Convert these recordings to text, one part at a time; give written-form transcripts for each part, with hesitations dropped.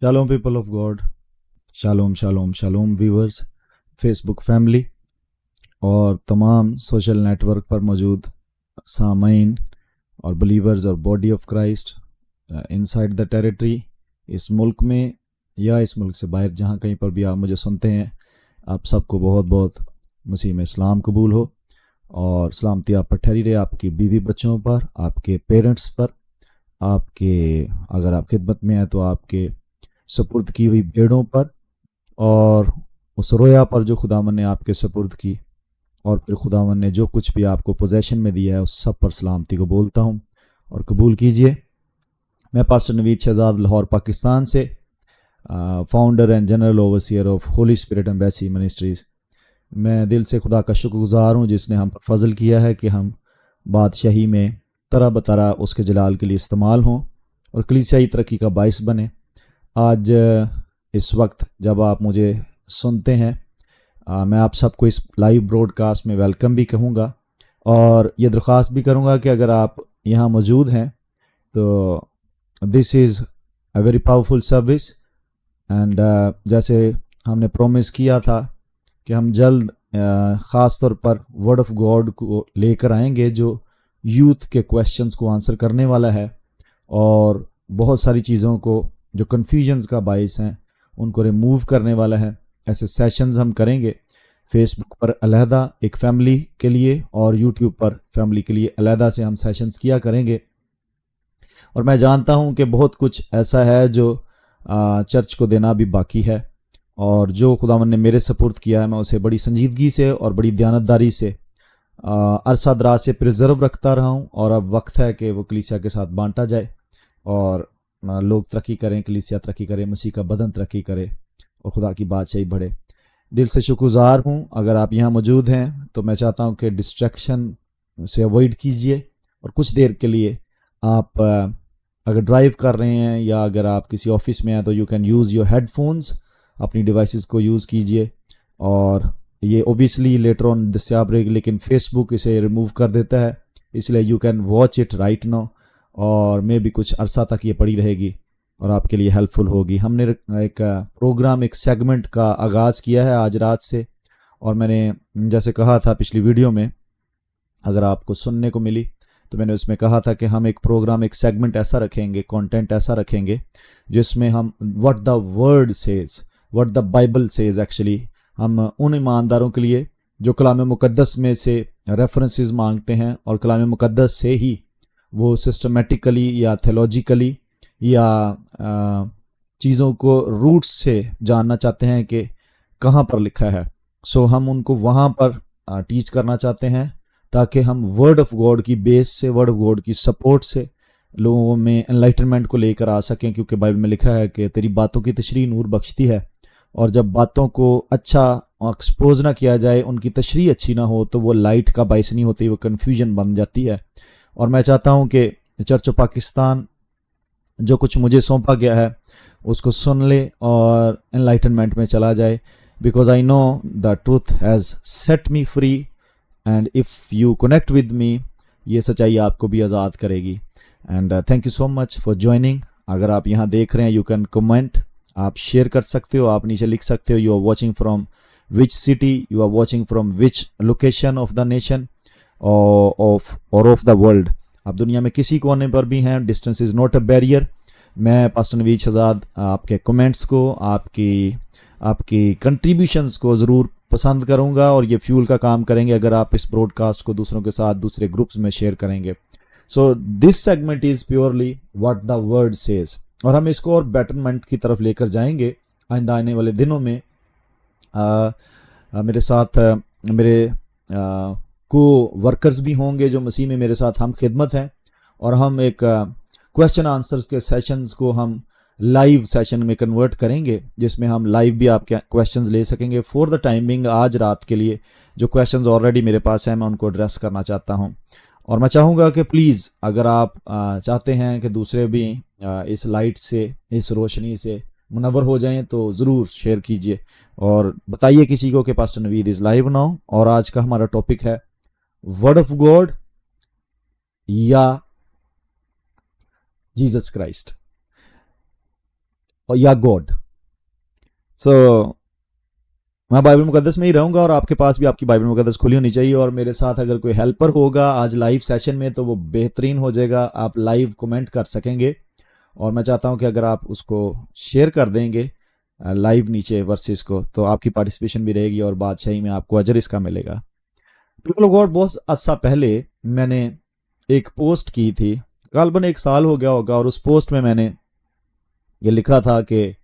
Shalom people of God, shalom shalom shalom viewers, Facebook family और तमाम social network पर मौजूद सामाइन और बलीवर्स और body of Christ inside the territory, इस मुल्क में या इस मुल्क से बाहर जहाँ कहीं पर भी आप मुझे सुनते हैं, आप सबको बहुत बहुत मसीह में इस्लाम कबूल हो और सलामती आप पर ठहरी रहे, आपकी बीवी बच्चों पर, आपके पेरेंट्स पर, आपके अगर आप खिदमत में हैं तो आपके सपुर्द की हुई भेड़ों पर और उस रोया पर जो खुदावन ने आपके सपुर्द की, और फिर खुदावन ने जो कुछ भी आपको पोजेशन में दिया है उस सब पर सलामती को बोलता हूँ और कबूल कीजिए। मैं पास्टर नवीद शहजाद लाहौर पाकिस्तान से, founder and general overseer of Holi spirit embassy ministries. मैं दिल से खुदा का शुक्रगुजार हूँ जिसने हम पर फजल किया है कि हम बादशाही में तरह बतरा उसके जलाल के लिए इस्तेमाल हों और कलीसियाई तरक्की का बाइस बने। आज इस वक्त जब आप मुझे सुनते हैं, मैं आप सबको इस लाइव ब्रॉडकास्ट में वेलकम भी कहूँगा और ये दरख्वास्त भी करूँगा कि अगर आप यहाँ मौजूद हैं तो this is a very powerful service and जैसे हमने प्रॉमिस किया था कि हम जल्द ख़ास तौर पर वर्ड ऑफ गॉड को लेकर आएंगे जो यूथ के क्वेश्चंस को आंसर करने वाला है और बहुत सारी चीज़ों को जो कन्फ्यूजन्स का बाइस हैं उनको रिमूव करने वाला है। ऐसे सेशंस हम करेंगे फेसबुक पर अलहदा एक फ़ैमिली के लिए और यूट्यूब पर फैमिली के लिए अलहदा से हम सेशंस किया करेंगे। और मैं जानता हूं कि बहुत कुछ ऐसा है जो चर्च को देना भी बाकी है और जो खुदावन ने मेरे सपुर्द किया है मैं उसे बड़ी संजीदगी से और बड़ी दयानतदारी से अरसा दराज से प्रिजर्व रखता रहा हूँ और अब वक्त है कि वो कलीसिया के साथ बांटा जाए और लोग तरक्की करें, कलीसिया तरक्की करे, मसीह का बदन तरक्की करे और खुदा की बादशाही बढ़े। दिल से शुक्रगुजार हूँ। अगर आप यहाँ मौजूद हैं तो मैं चाहता हूँ कि डिस्ट्रैक्शन से अवॉइड कीजिए और कुछ देर के लिए आप अगर ड्राइव कर रहे हैं या अगर आप किसी ऑफिस में हैं तो you can use your headphones, अपनी डिवाइसेस को यूज़ कीजिए। और ये ओबियसली लेटर ऑन दस्याब रहेगी लेकिन फेसबुक इसे रिमूव कर देता है, इसलिए you can watch it right now और मे भी कुछ अरसा तक ये पड़ी रहेगी और आपके लिए हेल्पफुल होगी। हमने एक प्रोग्राम, एक सेगमेंट का आगाज़ किया है आज रात से और मैंने जैसे कहा था पिछली वीडियो में, अगर आपको सुनने को मिली तो मैंने उसमें कहा था कि हम एक प्रोग्राम, एक सेगमेंट ऐसा रखेंगे, कंटेंट ऐसा रखेंगे जिसमें हम what the word says, what the Bible says, actually हम उन ईमानदारों के लिए जो कलाम मुकद्दस में से रेफरेंसेस मांगते हैं और कलाम मुकद्दस से ही वो सिस्टमेटिकली या थेologically या चीज़ों को रूट्स से जानना चाहते हैं कि कहाँ पर लिखा है। सो हम उनको वहाँ पर टीच करना चाहते हैं ताकि हम वर्ड ऑफ गॉड की बेस से, वर्ड ऑफ गॉड की सपोर्ट से लोगों में एनलाइटनमेंट को लेकर आ सकें, क्योंकि बाइबल में लिखा है कि तेरी बातों की तशरीह नूर बख्शती है और जब बातों को अच्छा एक्सपोज ना किया जाए, उनकी तशरीह अच्छी ना हो तो वो लाइट का बाइस नहीं होती, वो कन्फ्यूजन बन जाती है। और मैं चाहता हूँ कि चर्च ऑफ पाकिस्तान जो कुछ मुझे सौंपा गया है उसको सुन ले और एनलाइटनमेंट में चला जाए, because I know the truth has set me free and if you connect with me, ये सच्चाई आपको भी आज़ाद करेगी। And thank you so much for joining. अगर आप यहाँ देख रहे हैं यू कैन कमेंट, आप शेयर कर सकते हो, आप नीचे लिख सकते हो you are watching from which city, you are watching from which location of the nation और ऑफ द वर्ल्ड। आप दुनिया में किसी कोने पर भी हैं, distance is not a barrier. मैं पास्टर नवीद शहजाद आपके कमेंट्स को, आपकी कंट्रीब्यूशंस को ज़रूर पसंद करूंगा और ये फ्यूल का काम करेंगे अगर आप इस ब्रॉडकास्ट को दूसरों के साथ दूसरे ग्रुप्स में शेयर करेंगे। So this segment is purely what the word says और हम इसको और बेटरमेंट की तरफ लेकर जाएंगे आइंदा आने वाले दिनों में। मेरे साथ मेरे को वर्कर्स भी होंगे जो मसीह में मेरे साथ हम खिदमत हैं और हम एक क्वेश्चन आंसर्स के सेशंस को हम लाइव सेशन में कन्वर्ट करेंगे, जिसमें हम लाइव भी आपके क्वेश्चंस ले सकेंगे। फॉर द टाइमिंग आज रात के लिए जो क्वेश्चंस ऑलरेडी मेरे पास हैं मैं उनको एड्रेस करना चाहता हूं और मैं चाहूँगा कि प्लीज़ अगर आप चाहते हैं कि दूसरे भी इस लाइट से, इस रोशनी से मुनव्वर हो जाएं तो ज़रूर शेयर कीजिए और बताइए किसी को कि pastor Naveed is live now. और आज का हमारा टॉपिक है वर्ड ऑफ गॉड या जीसस क्राइस्ट। या गॉड। सो मैं बाइबल मुकद्दस में ही रहूंगा और आपके पास भी आपकी बाइबल मुकद्दस खुली होनी चाहिए। और मेरे साथ अगर कोई हेल्पर होगा आज लाइव सेशन में तो वो बेहतरीन हो जाएगा, आप लाइव कमेंट कर सकेंगे। और मैं चाहता हूं कि अगर आप उसको शेयर कर देंगे लाइव नीचे वर्सेस को, तो आपकी पार्टिसिपेशन भी रहेगी और बादशाही में आपको अजर इसका मिलेगा। पीपल ऑफ गॉड, बहुत अर्सा पहले मैंने एक पोस्ट की थी, गालबन 1 साल हो गया होगा, और उस पोस्ट में मैंने ये लिखा था कि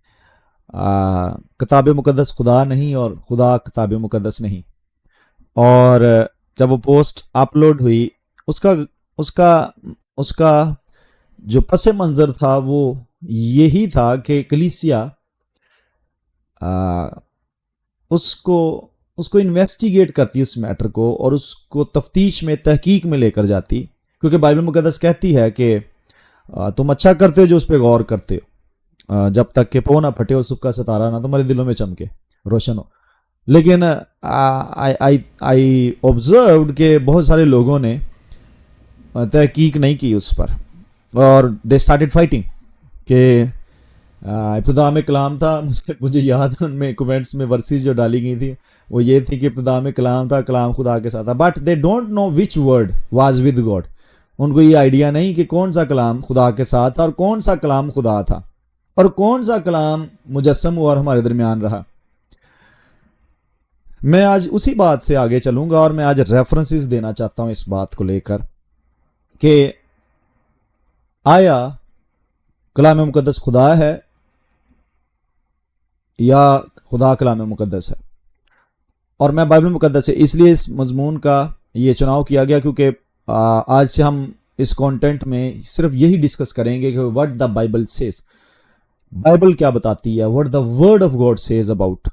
किताब मुकद्दस खुदा नहीं और खुदा किताब मुकद्दस नहीं। और जब वो पोस्ट अपलोड हुई, उसका उसका उसका जो पस मंज़र था वो यही था कि कलीसिया उसको उसको इन्वेस्टिगेट करती उस मैटर को और उसको तफ्तीश में, तहकीक में लेकर जाती। क्योंकि बाइबल मुकद्दस कहती है कि तुम अच्छा करते हो जो उस पर गौर करते हो, जब तक कि पौ ना फटे और सुबह सितारा ना तुम्हारे दिलों में चमके, रोशन हो। लेकिन आई ऑब्जर्व्ड कि बहुत सारे लोगों ने तहकीक नहीं की उस पर, और दे स्टार्टेड फाइटिंग कि इब्तिदा में कलाम था। मुझे याद है उनमें कमेंट्स में वर्सेस जो डाली गई थी वो ये थी कि इब्तिदा में कलाम था, कलाम खुदा के साथ था, but they don't know which word was with God. उनको ये आइडिया नहीं कि कौन सा कलाम खुदा के साथ था और कौन सा कलाम खुदा था और कौन सा कलाम मुजस्सम हुआ और हमारे दरमियान रहा। मैं आज उसी बात से आगे चलूंगा और मैं आज रेफरेंसेस देना चाहता हूं इस बात को लेकर कि आया कलाम मुकद्दस खुदा है या खुदा कलाम मुकद्दस है। और मैं बाइबल मुकद्दस से इसलिए इस मजमून का ये चुनाव किया गया क्योंकि आज से हम इस कंटेंट में सिर्फ यही डिस्कस करेंगे कि what the Bible says, Bible क्या बताती है, what the word of God says about,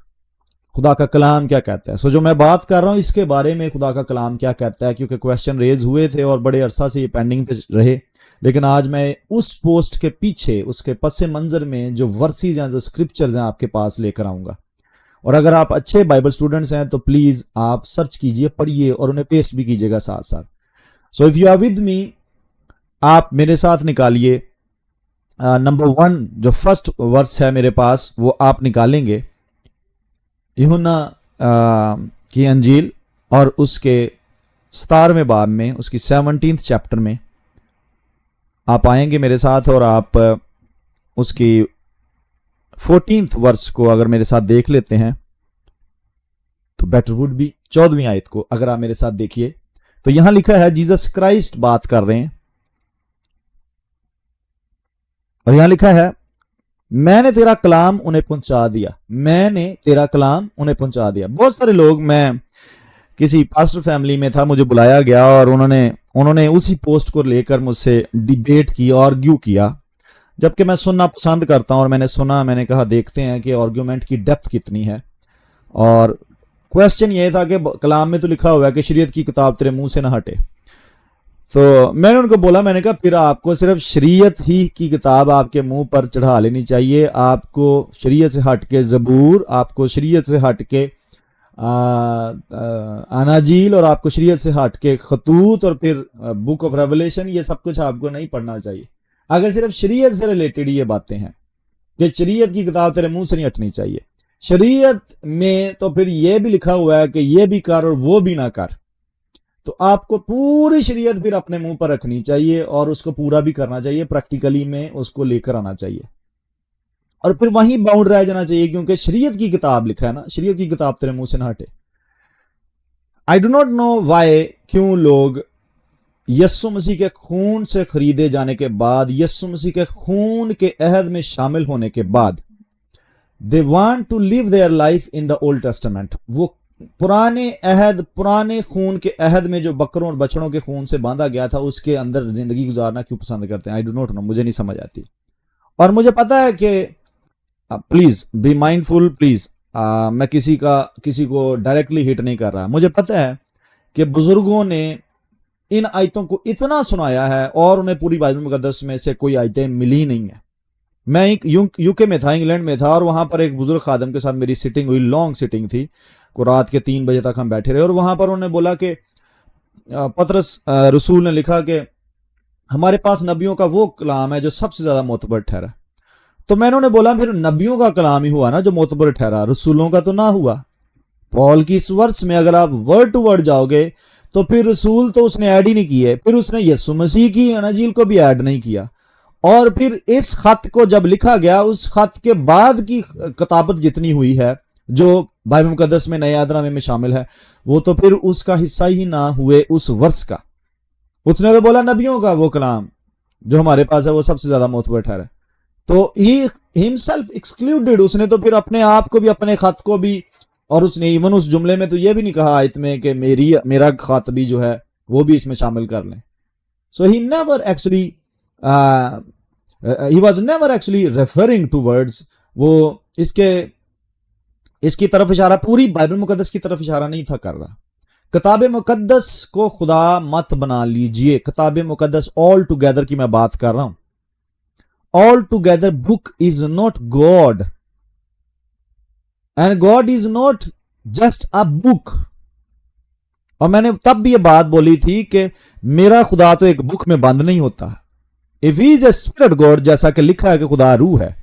खुदा का कलाम क्या कहता है। सो जो मैं बात कर रहा हूँ इसके बारे में, खुदा का कलाम क्या कहता है, क्योंकि क्वेश्चन रेज हुए थे और बड़े अरसा से ये पेंडिंग पे रहे। लेकिन आज मैं उस पोस्ट के पीछे, उसके पस मंजर में जो वर्सेस हैं, जो स्क्रिप्चर्स हैं, आपके पास लेकर आऊंगा। और अगर आप अच्छे बाइबल स्टूडेंट्स हैं तो प्लीज आप सर्च कीजिए, पढ़िए और उन्हें पेस्ट भी कीजिएगा साथ साथ। So if you are with me, आप मेरे साथ निकालिए नंबर 1 जो फर्स्ट वर्स है मेरे पास, वो आप निकालेंगे यूहन्ना की अंजील और उसके 17वें बाब में, उसकी 17th चैप्टर में आप आएंगे मेरे साथ और आप उसकी 14th वर्स को अगर मेरे साथ देख लेते हैं तो बेटर वुड बी। 14वीं आयत को अगर आप मेरे साथ देखिए तो यहां लिखा है, जीसस क्राइस्ट बात कर रहे हैं और यहां लिखा है, मैंने तेरा कलाम उन्हें पहुंचा दिया, मैंने तेरा कलाम उन्हें पहुंचा दिया। बहुत सारे लोग, मैं किसी पास्टर फैमिली में था, मुझे बुलाया गया और उन्होंने उसी पोस्ट को लेकर मुझसे डिबेट की, आर्ग्यू किया, जबकि मैं सुनना पसंद करता हूं। और मैंने सुना, मैंने कहा देखते हैं कि आर्ग्यूमेंट की डेप्थ कितनी है। और क्वेश्चन ये था कि कलाम में तो लिखा हुआ है कि शरीयत की किताब तेरे मुंह से ना हटे। तो मैंने उनको बोला, मैंने कहा फिर आपको सिर्फ शरीयत ही की किताब आपके मुंह पर चढ़ा लेनी चाहिए। आपको शरीयत से हट के ज़बूर, आपको शरीयत से हट के अनाजील और आपको शरीयत से हट के खतूत और फिर बुक ऑफ रेवलेशन, ये सब कुछ आपको नहीं पढ़ना चाहिए। अगर सिर्फ शरीयत से रिलेटेड ये बातें हैं कि शरीयत की किताब तेरे मुंह से नहीं हटनी चाहिए, शरीयत में तो फिर ये भी लिखा हुआ है कि ये भी कर और वो भी ना कर, तो आपको पूरी शरीयत फिर अपने मुंह पर रखनी चाहिए और उसको पूरा भी करना चाहिए, प्रैक्टिकली में उसको लेकर आना चाहिए और फिर वहीं बाउंड रह जाना चाहिए, क्योंकि शरीयत की किताब लिखा है ना, शरीयत की किताब तेरे मुंह से ना हटे। I do not know why, क्यों लोग यस्सु मसीह के खून से खरीदे जाने के बाद, यस्सु मसीह के खून के अहद में शामिल होने के बाद, they want to live their life in the Old Testament. वो पुराने अहद, पुराने खून के अहद में जो बकरों और बछड़ों के खून से बांधा गया था, उसके अंदर जिंदगी गुजारना क्यों पसंद करते हैं। आई डू नॉट नो, मुझे नहीं समझ आती। और मुझे पता है कि प्लीज बी माइंडफुल, प्लीज मैं किसी को डायरेक्टली हिट नहीं कर रहा। मुझे पता है कि बुजुर्गों ने इन आयतों को इतना सुनाया है और उन्हें पूरी बाइबल मुकद्दस में से कोई आयतें मिली नहीं है। मैं एक यूके में था, इंग्लैंड में था, और वहां पर एक बुजुर्ग खादम के साथ मेरी सिटिंग हुई, लॉन्ग सिटिंग थी, को रात के 3 बजे तक हम बैठे रहे। और वहां पर उन्होंने बोला कि पतरस रसूल ने लिखा कि हमारे पास नबियों का वो कलाम है जो सबसे ज्यादा मोतबर ठहरा। तो मैंने उन्हें बोला फिर नबियों का कलाम ही हुआ ना जो मोतबर ठहरा, रसूलों का तो ना हुआ। पॉल की इस वर्ष में अगर आप वर्ड टू वर्ड जाओगे तो फिर रसूल तो उसने ऐड ही नहीं किए, फिर उसने यीशु मसीह की अंजील को भी ऐड नहीं किया। और फिर इस खत को जब लिखा गया, उस खत के बाद की किताबत जितनी हुई है जो बाइबल मुकद्दस में नए अहदनामे में शामिल है, वो तो फिर उसका हिस्सा ही ना हुए उस वर्ष का। उसने तो बोला नबियों का वो कलाम जो हमारे पास है वो सबसे ज्यादा मोतबर ठहरा। तो ही हिमसेल्फ एक्सक्लूडेड, उसने तो फिर अपने आप को भी, अपने खत को भी, और उसने इवन उस जुमले में तो ये भी नहीं कहा आयत में कि मेरा खत भी जो है वो भी इसमें शामिल कर लें। So he never actually he was never actually referring to words, वो इसकी तरफ इशारा, पूरी बाइबल मुकद्दस की तरफ इशारा नहीं था कर रहा। किताब मुकद्दस को खुदा मत बना लीजिए। किताब मुकद्दस ऑल टुगेदर की मैं बात कर रहा हूं। All together book is not God and God is not just a book. और मैंने तब भी ये बात बोली थी कि मेरा खुदा तो एक बुक में बंद नहीं होता। If he is a spirit God, जैसा कि लिखा है कि खुदा रूह है,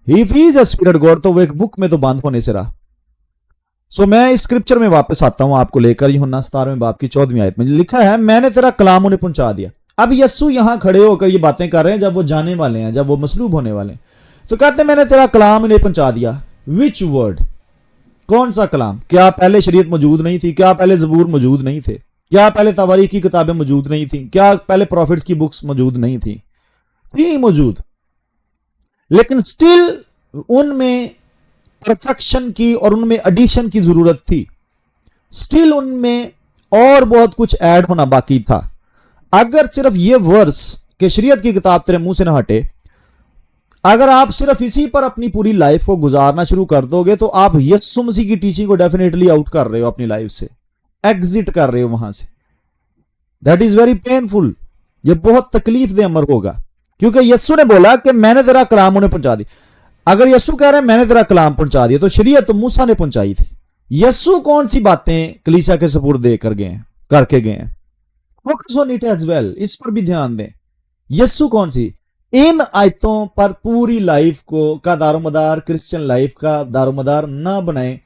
if he is a spirit God, तो वो एक बुक में तो बंद होने से रहा। सो मैं इस स्क्रिप्चर में वापस आता हूं आपको लेकर। यूहन्ना 17वें बाब की 14वीं आयत में लिखा है, मैंने तेरा कलाम उन्हें पहुंचा दिया। अब यस्सु यहां खड़े होकर ये बातें कर रहे हैं जब वो जाने वाले हैं, जब वो मसलूब होने वाले हैं। तो कहते हैं मैंने तेरा कलाम उन्हें पहुंचा दिया। विच वर्ड, कौन सा कलाम? क्या पहले शरीयत मौजूद नहीं थी? क्या पहले ज़बूर मौजूद नहीं थे? क्या पहले तवारीख की किताबें मौजूद नहीं थी? क्या पहले प्रॉफिट्स की बुक्स मौजूद नहीं थी? थी मौजूद, लेकिन स्टिल उनमें परफेक्शन की और उनमें एडिशन की जरूरत थी। स्टिल उनमें और बहुत कुछ ऐड होना बाकी था। अगर सिर्फ ये वर्स के शरीयत की किताब तेरे मुंह से ना हटे, अगर आप सिर्फ इसी पर अपनी पूरी लाइफ को गुजारना शुरू कर दोगे, तो आप यीशु मसीह की टीचिंग को डेफिनेटली आउट कर रहे हो अपनी लाइफ से, एग्जिट कर रहे हो वहां से। That is very painful. ये बहुत तकलीफ दे अमर होगा, क्योंकि यीशु ने बोला कि मैंने तेरा कलाम उन्हें पहुंचा दी। अगर यीशु कह रहे हैं मैंने तेरा कलाम पहुंचा दिया, तो शरीयत तो मूसा ने पहुंचाई थी। यीशु कौन सी बातें कलीसिया के सपुर्द देकर गए हैं, करके गए हैं? Focus on it as well, इस पर भी ध्यान दें। यीशु कौन सी? इन आयतों पर पूरी लाइफ को का दारोमदार, क्रिश्चियन लाइफ का दारोमदार ना बनाए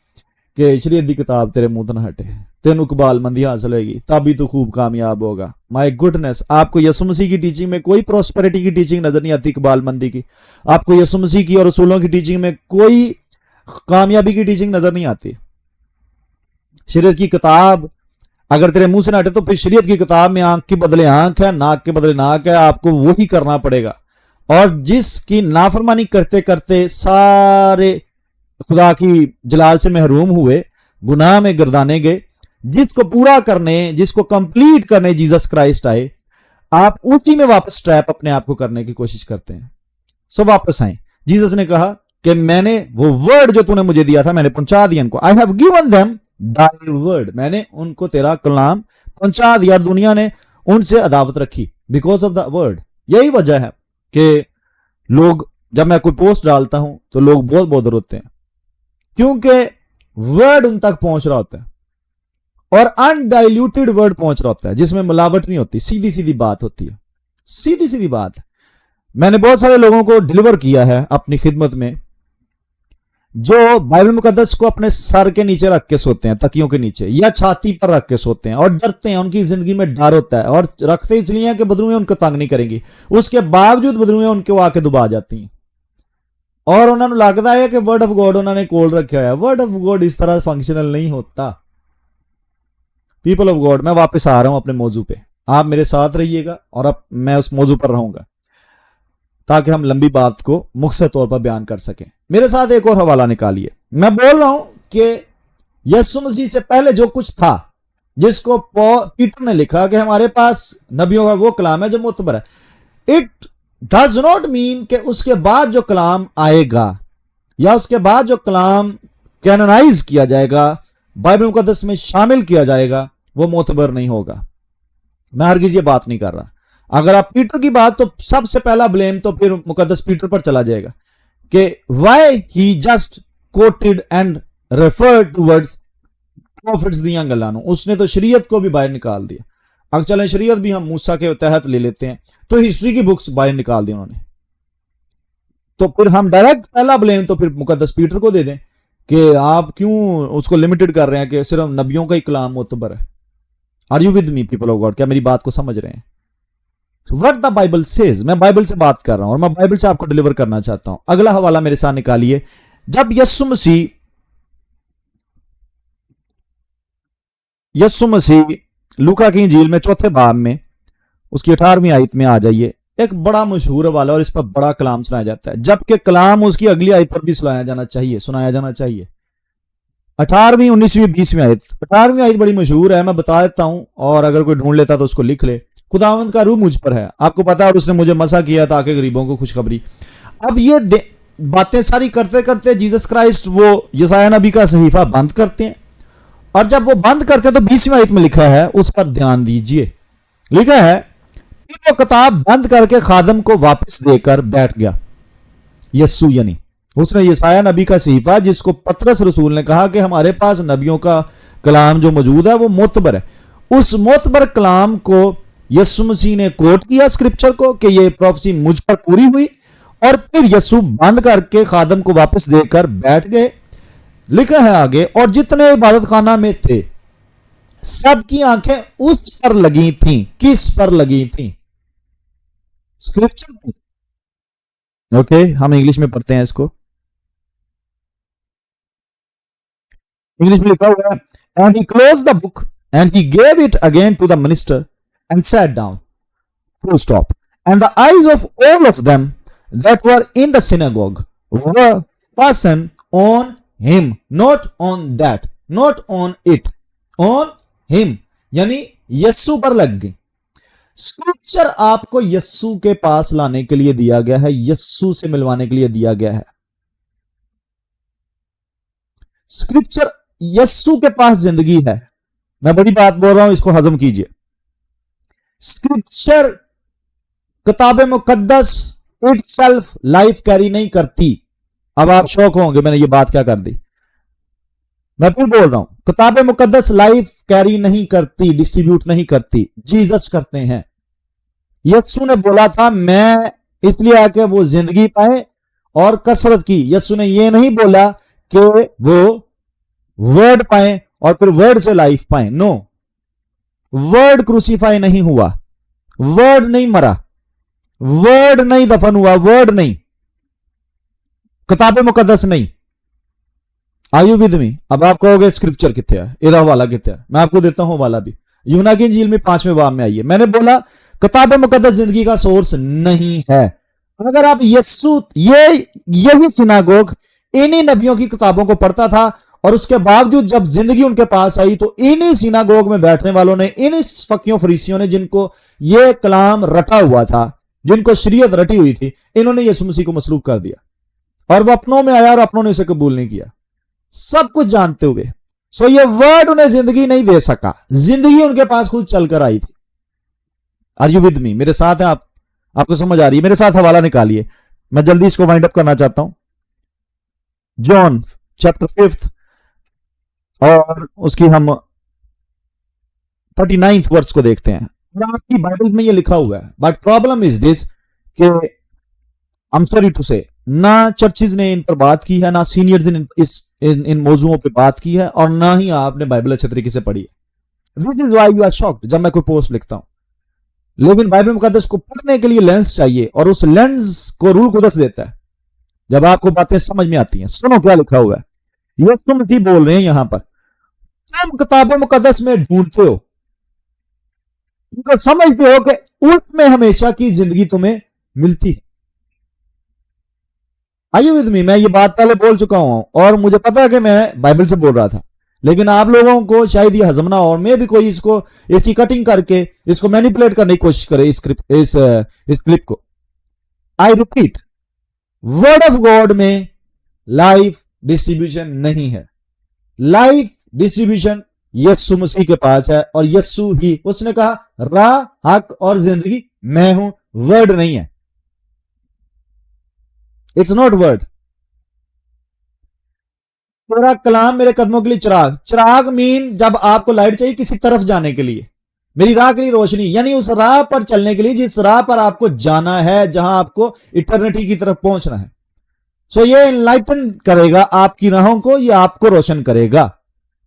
कि शरीयत की किताब तेरे मुंह तो ना हटे, तेन इकबालमंदी हासिल होगी, तभी तो खूब कामयाब होगा। माय गुडनेस, आपको यीशु मसीह की टीचिंग में कोई प्रॉस्पेरिटी की टीचिंग नजर नहीं आती, इकबालमंदी की। आपको यीशु मसीह की और रसूलों की टीचिंग में कोई कामयाबी की टीचिंग नजर नहीं आती। शरीयत की किताब अगर तेरे मुंह से ना हटे, तो फिर शरीयत की किताब में आंख के बदले आंख है, नाक के बदले नाक है, आपको वही करना पड़ेगा। और जिसकी नाफरमानी करते करते सारे खुदा की जलाल से महरूम हुए, गुनाह में गर्दाने गए, जिसको पूरा करने, जिसको कंप्लीट करने जीसस क्राइस्ट आए, आप उसी में वापस ट्रैप अपने आप को करने की कोशिश करते हैं। सो वापस आए। जीसस ने कहा कि मैंने वो वर्ड जो तूने मुझे दिया था मैंने पहुंचा दिया इनको। I have given them Dai word, मैंने उनको तेरा कलाम पहुंचा दिया। और दुनिया ने उनसे अदावत रखी बिकॉज ऑफ द वर्ड। यही वजह है कि लोग, जब मैं कोई पोस्ट डालता हूं तो लोग बहुत बॉदर होते हैं, क्योंकि वर्ड उन तक पहुंच रहा होता है और अनडाइल्यूटेड वर्ड पहुंच रहा होता है, जिसमें मिलावट नहीं होती, सीधी सीधी बात होती है, सीधी सीधी बात। मैंने बहुत सारे लोगों को डिलीवर किया है अपनी खिदमत में, जो बाइबल मुकद्दस को अपने सर के नीचे रख के सोते हैं, तकियों के नीचे या छाती पर रख के सोते हैं, और डरते हैं, उनकी जिंदगी में डर होता है, और रखते इसलिए हैं कि बदरुएं उनको तंग नहीं करेंगी। उसके बावजूद बदरुएं उनको आके दुबा जाती हैं, और उन्होंने लगता है कि वर्ड ऑफ गॉड उन्होंने कोल रखा है। वर्ड ऑफ गॉड इस तरह फंक्शनल नहीं होता। पीपल ऑफ गॉड, मैं वापस आ रहा हूं अपने मौजू पे, आप मेरे साथ रहिएगा और अब मैं उस मौजू पर रहूंगा ताकि हम लंबी बात को मुख्तसर तौर पर बयान कर सकें। मेरे साथ एक और हवाला निकालिए। मैं बोल रहा हूं कि यीशु मसीह से पहले जो कुछ था, जिसको पीटर ने लिखा कि हमारे पास नबियों का वो कलाम है जो मुतबर है, इट डज नॉट मीन कि उसके बाद जो कलाम आएगा या उसके बाद जो कलाम कैनोनाइज किया जाएगा, बाइबल मुकद्दस में शामिल किया जाएगा, वो मोतबर नहीं होगा। मैं हरगिज ये बात नहीं कर रहा। अगर आप पीटर की बात, तो सबसे पहला ब्लेम तो फिर मुकद्दस पीटर पर चला जाएगा कि why he just coated and referred towards profits दियां गल्लां नूं, उसने तो शरीयत को भी बाहर निकाल दिया। अब चलें शरीयत भी हम मूसा के तहत ले लेते हैं, तो हिस्ट्री की बुक्स बाहर निकाल दी उन्होंने। तो फिर हम डायरेक्ट पहला ब्लेम तो फिर मुकद्दस पीटर को दे दें कि आप क्यों उसको लिमिटेड कर रहे हैं कि सिर्फ नबियों का ही कलाम मोतबर है। Are you with me people of God? क्या मेरी बात को समझ रहे हैं? व्हाट द बाइबल सेज, मैं बाइबल से बात कर रहा हूं और मैं बाइबल से आपको डिलीवर करना चाहता हूं। अगला हवाला मेरे साथ निकालिए। जब यस्सु मसीह लूका की इंजील में चौथे बाब में उसकी 18वीं आयत में आ जाइए। एक बड़ा मशहूर हवाला और इस पर बड़ा कलाम सुनाया जाता है, जबकि कलाम उसकी अगली आयत पर भी सुनाया जाना चाहिए। 18वीं, 19वीं, 20वीं आयत। 18वीं आयत बड़ी मशहूर है, मैं बता देता हूं और अगर कोई ढूंढ लेता तो उसको लिख ले। खुदावंद का रूह मुझ पर है, आपको पता है, और उसने मुझे मसा किया ताकि गरीबों को खुशखबरी। अब ये बातें सारी करते करते जीसस क्राइस्ट वो यशायाह नबी का सहीफा बंद करते हैं, और जब वो बंद करते हैं तो 20वीं आयत में लिखा है, उस पर ध्यान दीजिए। लिखा है कि वो किताब बंद करके खादम को वापस देकर बैठ गया। यस्सु यानी उसने यशायाह नबी का सहीफा, जिसको पतरस रसूल ने कहा कि हमारे पास नबियों का कलाम जो मौजूद है वो मोतबर है, उस मोतबर कलाम को यस्सु मसीह ने कोट किया स्क्रिप्चर को कि ये प्रोफेसी मुझ पर पूरी हुई, और फिर यस्सु बंद करके खादम को वापस देकर बैठ गए। लिखा है आगे, और जितने इबादत खाना में थे सबकी आंखें उस पर लगी थीं। किस पर लगी थीं? स्क्रिप्चर पर। ओके, हम इंग्लिश में पढ़ते हैं इसको। इंग्लिश में लिखा हुआ है, and he close the book and he gave it again to the minister and sat down. Full stop. And the eyes of all of them that were in the synagogue were fastened on him, not on that, not on it, on him. यानी यस्सु पर लग गई। Scripture आपको यस्सु के पास लाने के लिए दिया गया है, यस्सु से मिलवाने के लिए दिया गया है। स्क्रिप्चर यस्सु के पास जिंदगी है। मैं बड़ी बात बोल रहा हूं, इसको हजम कीजिए। स्क्रिप्चर किताब मुकद्दस इटसेल्फ लाइफ कैरी नहीं करती। अब आप शौक होंगे मैंने ये बात क्या कर दी। मैं फिर बोल रहा हूं, किताब मुकद्दस लाइफ कैरी नहीं करती, डिस्ट्रीब्यूट नहीं करती, जीसस करते हैं। यस्सु ने बोला था मैं इसलिए आके वो जिंदगी पाए और कसरत की। यस्सु ने ये नहीं बोला कि वो वर्ड पाए और फिर वर्ड से लाइफ पाए। नो, वर्ड क्रूसीफाई नहीं हुआ, वर्ड नहीं मरा, वर्ड नहीं दफन हुआ, वर्ड नहीं, किताब मुकद्दस नहीं। Are you with me? अब आप कहोगे स्क्रिप्चर कितने है, इधर वाला कितने है? मैं आपको देता हूं वाला भी। यूहन्ना की इंजील में 5वें बाब में आइए। मैंने बोला किताब मुकद्दस जिंदगी का सोर्स नहीं है। अगर आप यस्सु यही सिनागोग इन्हीं नबियों की किताबों को पढ़ता था, और उसके बावजूद जब जिंदगी उनके पास आई तो इन्हीं सिनागोग में बैठने वालों ने, इन्हीं फकीयों फरीसियों ने, जिनको ये कलाम रटा हुआ था, जिनको शरीयत रटी हुई थी, इन्होंने यीशु मसीह को मसलूब कर दिया और वो अपनों में आया और अपनों ने इसे कबूल नहीं किया, सब कुछ जानते हुए। सो ये वर्ड उन्हें जिंदगी नहीं दे सका, जिंदगी उनके पास खुद चलकर आई थी। Are you with me? मेरे साथ है आप? आपको समझ आ रही है? मेरे साथ हवाला निकालिए, मैं जल्दी इसको वाइंड अप करना चाहता हूं। जॉन चैप्टर 5 और उसकी हम 39th वर्स को देखते हैं। आपकी बाइबल में ये लिखा हुआ है, बट प्रॉब्लम इज दिस कि आई एम सॉरी टू से, ना चर्चिज ने इन पर बात की है, ना सीनियर्स ने इन मौजूओं पे बात की है, और ना ही आपने बाइबल अच्छे तरीके से पढ़ी है। This is why you are shocked जब मैं कोई पोस्ट लिखता हूं। लेकिन बाइबल मुकद्दस को पढ़ने के लिए लेंस चाहिए, और उस लेंस को रूल कुदस देता है जब आपको बातें समझ में आती हैं। सुनो क्या लिखा हुआ है, ये तुम भी बोल रहे हैं यहां पर, तुम किताब मुकद्दस में ढूंढते हो, तुम समझते हो कि उसमें हमेशा की जिंदगी तुम्हें मिलती है। आइए विद मी, मैं ये बात पहले बोल चुका हूं और मुझे पता है कि मैं बाइबल से बोल रहा था, लेकिन आप लोगों को शायद ये हजम ना हो, और मैं भी कोई इसकी कटिंग करके इसको मैनिपुलेट करने की कोशिश करे इस क्लिप को। I repeat, word of God में लाइफ डिस्ट्रीब्यूशन नहीं है। लाइफ डिस्ट्रीब्यूशन यस्सु मसीह के पास है, और यस्सु ही, उसने कहा राह, हक और जिंदगी मैं हूं, वर्ड नहीं है। It's not word. तेरा कलाम मेरे कदमों के लिए चिराग, चिराग मीन जब आपको लाइट चाहिए किसी तरफ जाने के लिए, मेरी राह के लिए रोशनी, यानी उस राह पर चलने के लिए जिस राह पर आपको जाना है, जहां आपको इटर्निटी की तरफ पहुंचना है। सो ये इनलाइटन करेगा आपकी राहों को, ये आपको रोशन करेगा,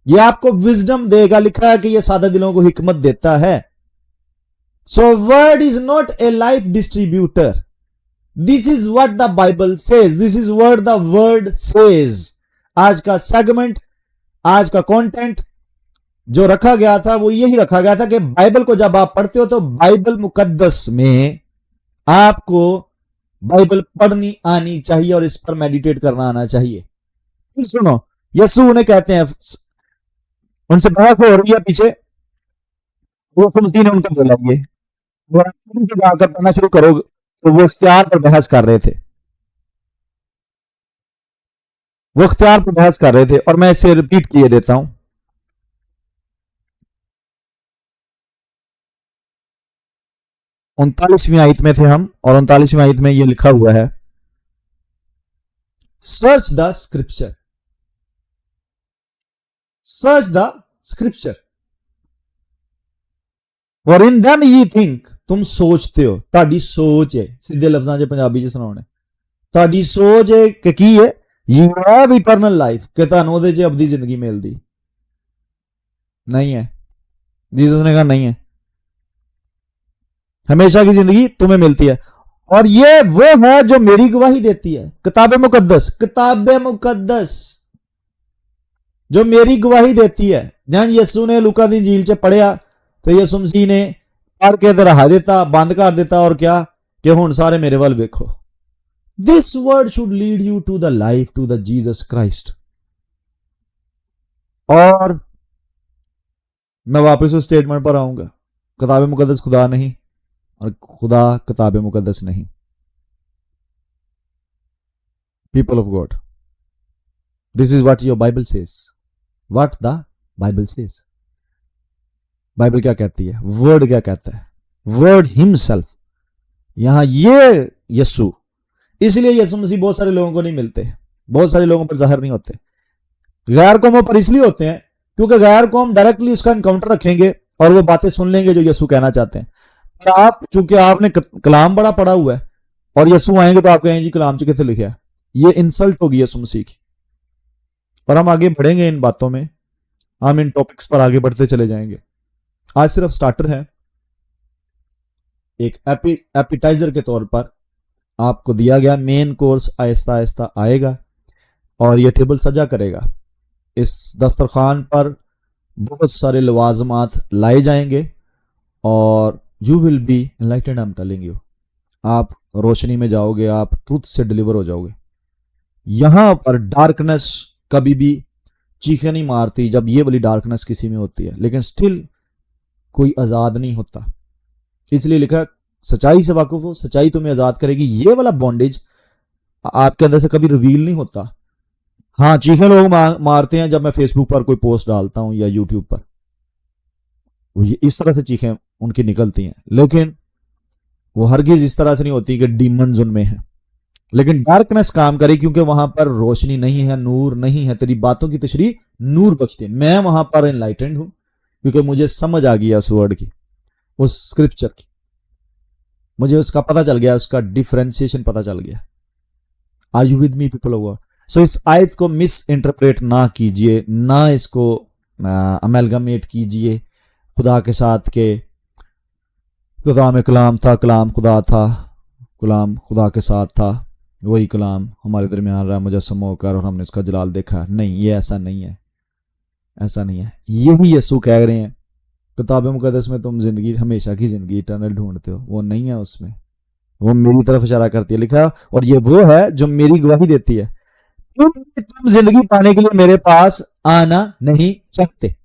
ये आपको विजडम देगा। लिखा है कि ये सादा दिलों को हिकमत देता है। So word is not a life distributor, this is what the Bible says, this is what the word says. आज का सेगमेंट, आज का कंटेंट जो रखा गया था वो यही रखा गया था कि बाइबल को जब आप पढ़ते हो तो बाइबल मुकद्दस में आपको बाइबल पढ़नी आनी चाहिए और इस पर मेडिटेट करना आना चाहिए। सुनो, यीशु उन्हें कहते हैं, उनसे बहस हो रही है पीछे, वो मसीह ने उनको बोला ये जाकर पढ़ना शुरू करोगे, तो वो इख्तियार पर बहस कर रहे थे, वो इख्तियार पर बहस कर रहे थे। और मैं इसे रिपीट किए देता हूं। 39वीं आयत में थे हम, और 39वीं आयत में ये लिखा हुआ है, search the scripture, search the scripture और इन देम यी थिंक, तुम सोचते हो, ताड़ी सोच है, सीधे लफ्जां च पंजाबी च सुनाने, ताड़ी सोच है कि की है, यू हैव इटरनल लाइफ, कि तुहानू ओहदे च अबदी जिंदगी मिलदी नहीं है। जीसस ने कहा नहीं है, हमेशा की जिंदगी तुम्हें मिलती है। और ये वो है जो मेरी गवाही देती है, किताब मुकद्दस, किताब मुकद्दस जो मेरी गवाही देती है। जहां यीशु ने लूका दी इंजील च पढ़िया तो यीशु मसीह ने पढ़ के रहा देता, बंद कर देता, और क्या कि हुण सारे मेरे वाल वेखो। This word should lead you to the life, to the Jesus Christ. और मैं वापस उस स्टेटमेंट पर आऊंगा, किताब मुकद्दस खुदा नहीं और खुदा किताब मुकद्दस नहीं। People of God, this is what your Bible says, what the Bible says. Bible क्या कहती है, वर्ड क्या कहता है, वर्ड हिमसेल्फ। यहां ये यीशु, इसलिए यीशु मसीह बहुत सारे लोगों को नहीं मिलते, बहुत सारे लोगों पर जाहिर नहीं होते। गैर कौमों पर इसलिए होते हैं क्योंकि गैर कौम डायरेक्टली उसका एनकाउंटर रखेंगे और वो बातें सुन लेंगे जो यीशु कहना चाहते हैं। पर आप, चूंकि आपने कलाम बड़ा पढ़ा हुआ है और यीशु आएंगे तो आप कहेंगे जी कलाम च कितने लिखा है, ये इंसल्ट होगी यीशु मसीह की। पर हम आगे बढ़ेंगे इन बातों में, हम इन टॉपिक्स पर आगे बढ़ते चले जाएंगे। आज सिर्फ स्टार्टर है, एक एपिटाइजर के तौर पर आपको दिया गया। मेन कोर्स आहिस्ता आहिस्ता आएगा और यह टेबल सजा करेगा। इस दस्तरखान पर बहुत सारे लवाजमात लाए जाएंगे और you will B enlightened, I am telling you. आप रोशनी में जाओगे, आप ट्रूथ से डिलीवर हो जाओगे। यहां पर डार्कनेस कभी भी चीखें नहीं मारती जब ये वाली डार्कनेस किसी में होती है, लेकिन स्टिल कोई आजाद नहीं होता। इसलिए लिखा, सच्चाई से वाकिफ हो, सच्चाई तुम्हें आजाद करेगी। ये वाला बॉन्डेज आपके अंदर से कभी रिवील नहीं होता। हाँ, चीखें लोग मारते हैं जब मैं फेसबुक पर कोई पोस्ट डालता हूं या यूट्यूब पर, इस तरह से चीखें उनकी निकलती हैं, लेकिन वो हरगिज इस तरह से नहीं होती कि डीमंस उनमें हैं। लेकिन डार्कनेस काम करे क्योंकि वहां पर रोशनी नहीं है, नूर नहीं है। तेरी बातों की तशरीह नूर बख्शती है। मैं वहां पर एनलाइटेंड हूं क्योंकि मुझे समझ आ गया उस वर्ड की, उस स्क्रिप्चर की, मुझे उसका पता चल गया, उसका डिफरेंशिएशन पता चल गया। Are you with me people of God? So इस आयत को मिस इंटरप्रेट ना कीजिए, ना इसको अमेलगमेट कीजिए खुदा के साथ के खुदा में कलाम था, कलाम खुदा था, कलाम खुदा के साथ था, वही कलाम हमारे दरमियान रहा मुजस्सम होकर और हमने उसका जलाल देखा। नहीं, ये ऐसा नहीं है, ऐसा नहीं है। यही यीशु कह रहे हैं किताब मुकद्दस में तुम जिंदगी, हमेशा की जिंदगी, इटर्नल ढूंढते हो, वो नहीं है उसमें, वो मेरी तरफ इशारा करती है। लिखा, और ये वो है जो मेरी गवाही देती है, तुम जिंदगी पाने के लिए मेरे पास आना नहीं चाहते।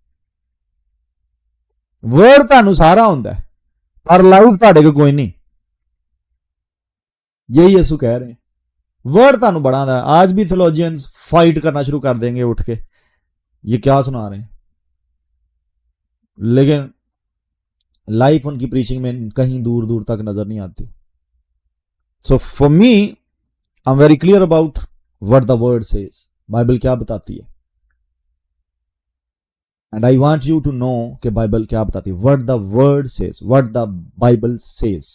वर्ड तानू सारा होंदा है पर लाइफ ताड़े को कोई नहीं। यही यीशु कह रहे हैं, वर्ड तानू बड़ा है। आज भी थियोलॉजियंस फाइट करना शुरू कर देंगे उठ के, ये क्या सुना रहे हैं, लेकिन लाइफ उनकी प्रीचिंग में कहीं दूर दूर तक नजर नहीं आती। So for me, I am very clear about what the word says, Bible क्या बताती है, and I want you to know कि बाइबल क्या बताती है। What the word says, what the Bible says,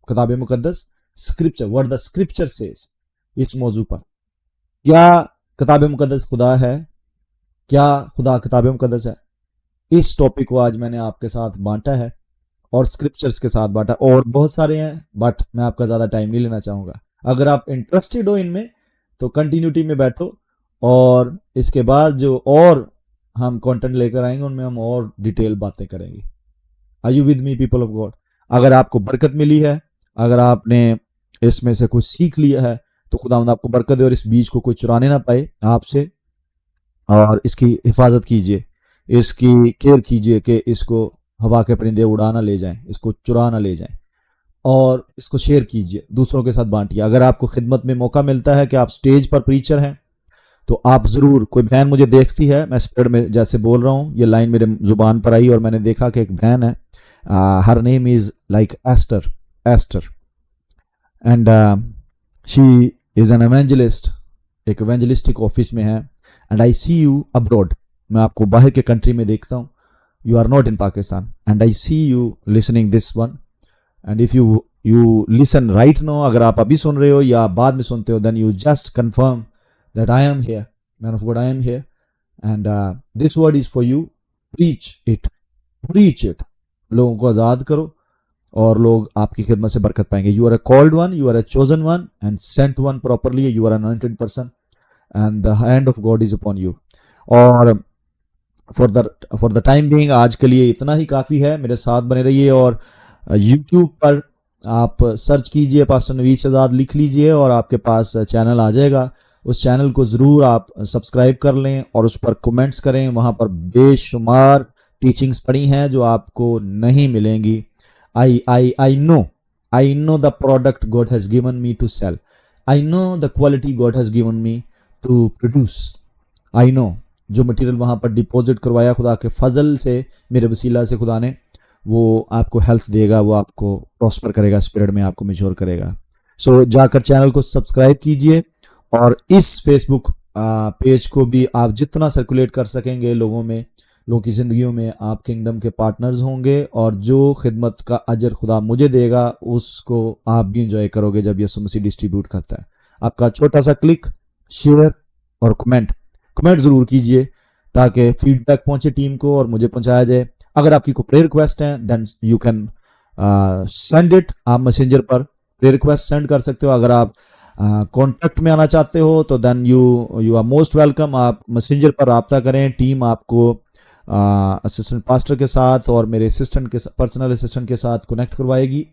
किताब मुकद्दस, scripture, what the scripture says. इस मौजू पर। क्या किताब मुकद्दस खुदा है? क्या खुदा किताब मुकद्दस है? इस टॉपिक को आज मैंने आपके साथ बांटा है और स्क्रिप्चर्स के साथ बांटा, और बहुत सारे हैं बट मैं आपका ज़्यादा टाइम नहीं लेना चाहूँगा। अगर आप इंटरेस्टेड हो इनमें तो कंटिन्यूटी में बैठो, और इसके बाद जो और हम कंटेंट लेकर आएंगे उनमें हम और डिटेल बातें करेंगे। Are you with me people of God? अगर आपको बरकत मिली है, अगर आपने इसमें से कुछ सीख लिया है, तो खुदावंद आपको बरकत दे और इस बीज को कोई चुराने ना पाए आपसे, और इसकी हिफाजत कीजिए, इसकी केयर कीजिए कि इसको हवा के परिंदे उड़ा ना ले जाएं, इसको चुरा ना ले जाएं, और इसको शेयर कीजिए, दूसरों के साथ बांटिए। अगर आपको खिदमत में मौका मिलता है कि आप स्टेज पर प्रीचर हैं, तो आप ज़रूर, कोई बहन मुझे देखती है, मैं स्पीड में जैसे बोल रहा हूँ, ये लाइन मेरे ज़ुबान पर आई और मैंने देखा कि एक बहन है, her name is like Esther, and she is an evangelist, एक एवेंजलिस्टिक ऑफिस में है। And I see you abroad, मैं आपको बाहर के कंट्री में देखता हूँ, you are not in Pakistan, and I see you listening this one, and if you listen right now, अगर आप अभी सुन रहे हो या बाद में सुनते हो, then you just confirm that I am here, man of God, I am here, and this word is for you. Preach it. लोगों को आज़ाद करो और लोग आपकी खिदमत से बरकत पाएंगे। You are a called one, you are a chosen one and sent one properly, you are an anointed person and the hand of God is upon you. और for the time being आज के लिए इतना ही काफ़ी है। मेरे साथ बने रहिए, और YouTube पर आप सर्च कीजिए पास्टर नवीद शहजाद, लिख लीजिए और आपके पास चैनल आ जाएगा। उस चैनल को ज़रूर आप सब्सक्राइब कर लें और उस पर कमेंट्स करें। वहाँ पर बेशुमार टीचिंग्स पड़ी हैं जो आपको नहीं मिलेंगी। I know the product God has given me to sell, I know the quality God has given me to produce. I know जो मटेरियल वहाँ पर डिपॉजिट करवाया खुदा के फजल से, मेरे वसीला से खुदा ने, वो आपको हेल्थ देगा, वो आपको प्रॉस्पर करेगा, स्पिरिट में आपको मैच्योर करेगा। सो जाकर चैनल को सब्सक्राइब कीजिए, और इस फेसबुक पेज को भी आप जितना सर्कुलेट कर सकेंगे लोगों में, लोगों की ज़िंदगियों में, आप किंगडम के पार्टनर्स होंगे, और जो खिदमत का अजर खुदा मुझे देगा उसको आप भी इंजॉय करोगे जब यीशु मसीह डिस्ट्रीब्यूट करता है। आपका छोटा सा क्लिक, शेयर और कमेंट ज़रूर कीजिए ताकि फीडबैक पहुंचे टीम को और मुझे पहुंचाया जाए। अगर आपकी कोई प्रेयर रिक्वेस्ट है then you can send it, आप मैसेंजर पर प्रेयर रिक्वेस्ट सेंड कर सकते हो। अगर आप कॉन्टैक्ट में आना चाहते हो तो then you are most welcome, आप मैसेंजर पर रब्ता करें, टीम आपको असिस्टेंट पास्टर के साथ और मेरे असिस्टेंट के पर्सनल असिस्टेंट के साथ कनेक्ट करवाएगी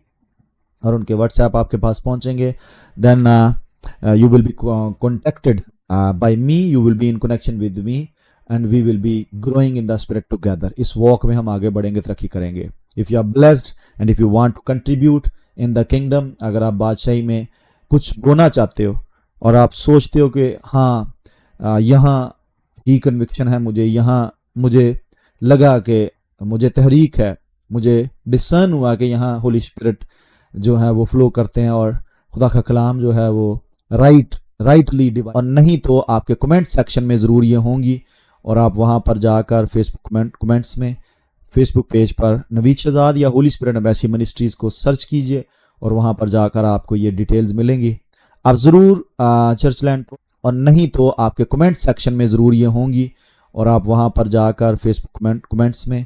और उनके व्हाट्सएप आपके पास पहुंचेंगे। Then you will be contacted by me, you will be in connection with me and we will be growing in the spirit together. इस वॉक में हम आगे बढ़ेंगे, तरक्की करेंगे। If you are blessed and if you want to contribute in the kingdom, अगर आप बादशाही में कुछ बोना चाहते हो और आप सोचते हो कि हाँ यहाँ ही कन्विक्शन है मुझे, यहाँ मुझे लगा कि मुझे तहरीक है, मुझे डिसर्न हुआ कि यहाँ होली स्पिरिट जो है वो फ्लो करते हैं और खुदा का कलाम जो है वो राइटली डिवाइन, और नहीं तो आपके कमेंट सेक्शन में ज़रूर ये होंगी, और आप वहाँ पर जाकर फेसबुक कमेंट्स में फेसबुक पेज पर नवीद शहजाद या होली स्पिरिट एम्बेसी मिनिस्ट्रीज़ को सर्च कीजिए और वहाँ पर जाकर आपको ये डिटेल्स मिलेंगी। आप ज़रूर चर्चलैंड, और नहीं तो आपके कमेंट सेक्शन में ज़रूर ये होंगी, और आप वहाँ पर जाकर फेसबुक कमेंट्स में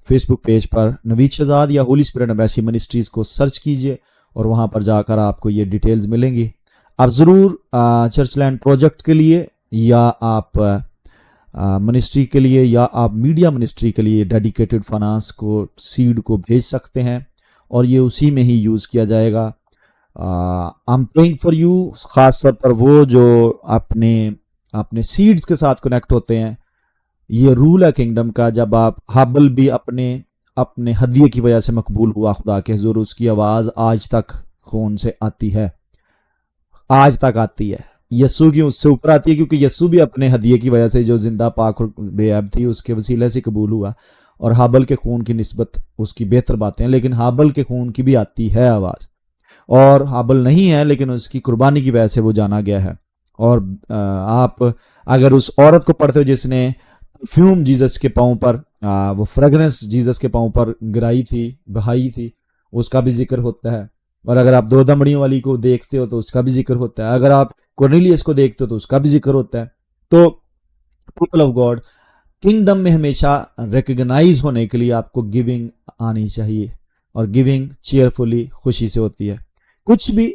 फेसबुक पेज पर नवीद शहजाद या होली स्पिरिट एम्बेसी मिनिस्ट्रीज़ को सर्च कीजिए और वहाँ पर जाकर आपको ये डिटेल्स मिलेंगी। आप ज़रूर चर्चलैंड प्रोजेक्ट के लिए या आप मिनिस्ट्री के लिए या आप मीडिया मिनिस्ट्री के लिए डेडिकेटेड फाइनेंस को, सीड को भेज सकते हैं और ये उसी में ही यूज़ किया जाएगा। I am praying for you, ख़ास तौर पर वो जो अपने सीड्स के साथ कनेक्ट होते हैं। ये रूल है किंगडम का, जब आप हाबल भी अपने हदिये की वजह से मकबूल हुआ खुदा के हुज़ूर, उसकी आवाज़ आज तक खून से आती है, आज तक आती है। यस्सू की उससे ऊपर आती है क्योंकि यस्सू भी अपने हदिये की वजह से जो जिंदा पाक और बेअब थी उसके वसीले से कबूल हुआ, और हाबल के खून की निस्बत उसकी बेहतर बातें हैं, लेकिन हाबल के खून की भी आती है आवाज़, और हाबल नहीं है लेकिन उसकी कुर्बानी की वजह से वो जाना गया है। और आप अगर उस औरत को पढ़ते हो जिसने परफ्यूम जीसस के पाँव पर, वो फ्रेगनेंस जीसस के पाँव पर गिराई थी, बहाई थी, उसका भी जिक्र होता है। और अगर आप दो दमड़ियों वाली को देखते हो तो उसका भी जिक्र होता है, अगर आप कोर्नेलियस को देखते हो तो उसका भी जिक्र होता है। तो पीपल ऑफ गॉड, किंगडम में हमेशा रिकग्नाइज होने के लिए आपको गिविंग आनी चाहिए, और गिविंग चीयरफुली, खुशी से होती है। कुछ भी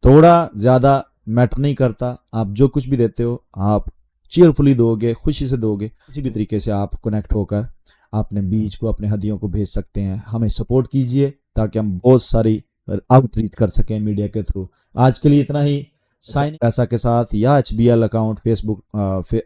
थोड़ा ज़्यादा मैटर नहीं करता, आप जो कुछ भी देते हो आप चीयरफुली दोगे, खुशी से दोगे। किसी भी तरीके से आप कनेक्ट होकर अपने बीज को, अपने हदियों को भेज सकते हैं। हमें सपोर्ट कीजिए ताकि हम बहुत सारी आउटरीच कर सकें मीडिया के थ्रू। आज के लिए इतना ही। साइन पैसा के साथ या HBL account, Facebook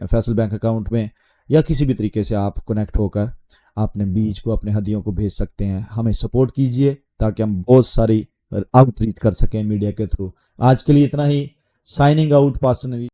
Faisal bank account में, या किसी भी तरीके से आप कनेक्ट होकर अपने बीज को, अपने हदियों को भेज सकते हैं। हमें सपोर्ट कीजिए ताकि हम बहुत सारी आउटरीच कर सकें मीडिया के थ्रू। आज के लिए इतना ही। Signing out, pastor Naveed.